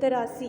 83۔